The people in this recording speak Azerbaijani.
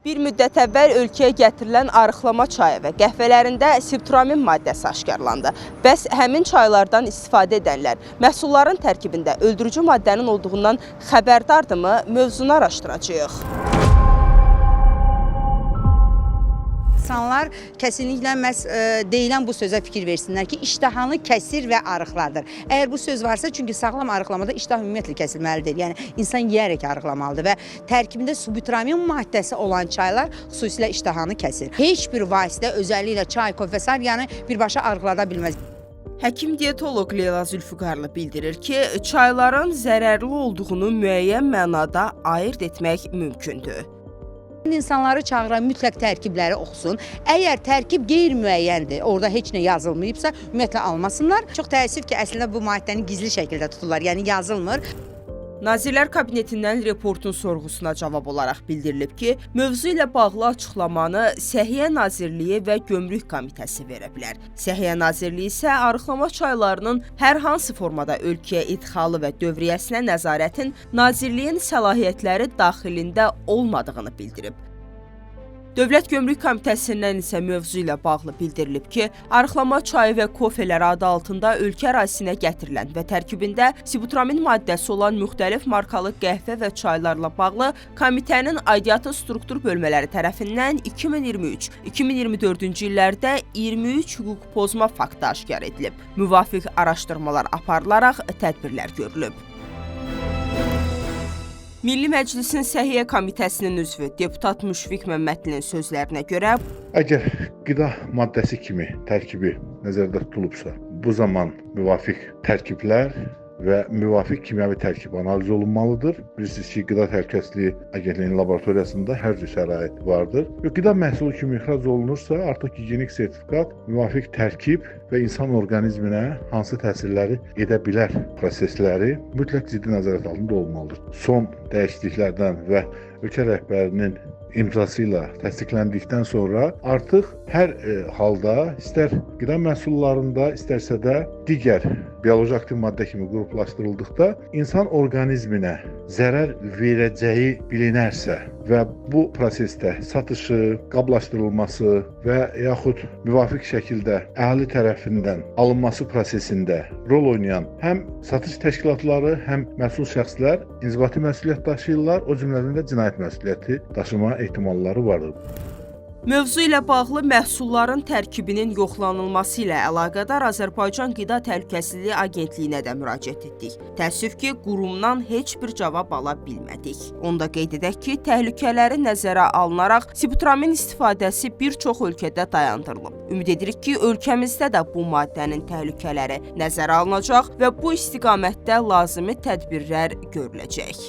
Bir müddət əvvəl ölkəyə gətirilən arıqlama çayı və qəhvələrində sibtramin maddəsi aşkarlandı. Bəs həmin çaylardan istifadə edənlər məhsulların tərkibində öldürücü maddənin olduğundan xəbərdardırmı? Mövzunu araşdıracağıq. İnsanlar kesinlikle deyilən bu sözə fikir versinlər ki, iştahanı kəsir və arıqlardır. Əgər bu söz varsa, çünki sağlam arıqlamada iştah ümumiyyətlə kəsilməlidir. Yəni insan yeyərək arıqlamalıdır və tərkibində sibtramin maddəsi olan çaylar xüsusilə iştahanı kəsir. Heç bir vasitə, özəlliklə çay, kofe, yəni birbaşa arıqlada bilməz. Həkim diyetoloq Leyla Zülfüqarlı bildirir ki, çayların zərərli olduğunu müəyyən mənada ayırt etmək mümkündür. İnsanları çağıran mütləq tərkibləri oxusun. Əgər tərkib qeyri-müəyyəndir, orada heç nə yazılmayıbsa, ümumiyyətlə almasınlar. Çox təəssüf ki, əslində bu maddəni gizli şəkildə tuturlar, yəni yazılmır. Nazirlər Kabinetindən reportun sorğusuna cavab olaraq bildirilib ki, mövzu ilə bağlı açıqlamanı Səhiyyə Nazirliyi və Gömrük Komitəsi verə bilər. Səhiyyə Nazirliyi isə arıqlama çaylarının hər hansı formada ölkəyə idxalı və dövriyyəsinə nəzarətin Nazirliyin səlahiyyətləri daxilində olmadığını bildirib. Dövlət Gömrük Komitəsindən isə mövzu ilə bağlı bildirilib ki, arıqlama çayı və kofelər adı altında ölkə ərazisinə gətirilən və tərkibində sibtramin maddəsi olan müxtəlif markalı qəhvə və çaylarla bağlı komitənin aidiyyatı struktur bölmələri tərəfindən 2023-2024-cü illərdə 23 hüquq pozma faktı aşkar edilib. Müvafiq araşdırmalar aparılaraq tədbirlər görülüb. Milli Məclisin Səhiyyə Komitəsinin üzvü deputat Müşfiq Məmmədlinin sözlərinə görə, əgər qida maddəsi kimi tərkibi nəzərdə tutulubsa, bu zaman müvafiq tərkiblər və müvafiq kimyəvi tərkib analiz olunmalıdır. Bilirsiniz ki, Qida Təhlükəsizliyi Agentliyinin laboratoriyasında hər cür şərait vardır. Və qida məhsulu kimi ixrac olunursa, artıq gigiyenik sertifikat müvafiq tərkib və insan orqanizminə hansı təsirləri edə bilər prosesləri mütləq ciddi nəzarət altında olmalıdır. Son dəyişikliklərdən və ölkə rəhbərinin imzası ilə təsdiqləndikdən sonra artıq hər halda istər qida məhsullarında, istərsə də digər bioloji aktiv maddə kimi qruplaşdırıldıqda insan orqanizminə zərər verəcəyi bilinərsə və bu prosesdə satışı, qablaşdırılması və yaxud müvafiq şəkildə əhali tərəfindən alınması prosesində rol oynayan həm satış təşkilatları, həm məsul şəxslər inzibati məsuliyyət daşıyırlar, o cümlədən də cinayət məsuliyyəti daşıma ehtimalları vardır. Mövzu ilə bağlı məhsulların tərkibinin yoxlanılması ilə əlaqədar Azərbaycan Qida Təhlükəsizliyi Agentliyinə də müraciət etdik. Təəssüf ki, qurumdan heç bir cavab ala bilmədik. Onda qeyd edək ki, təhlükələri nəzərə alınaraq sibtramin istifadəsi bir çox ölkədə dayandırılıb. Ümid edirik ki, ölkəmizdə də bu maddənin təhlükələri nəzərə alınacaq və bu istiqamətdə lazımi tədbirlər görüləcək.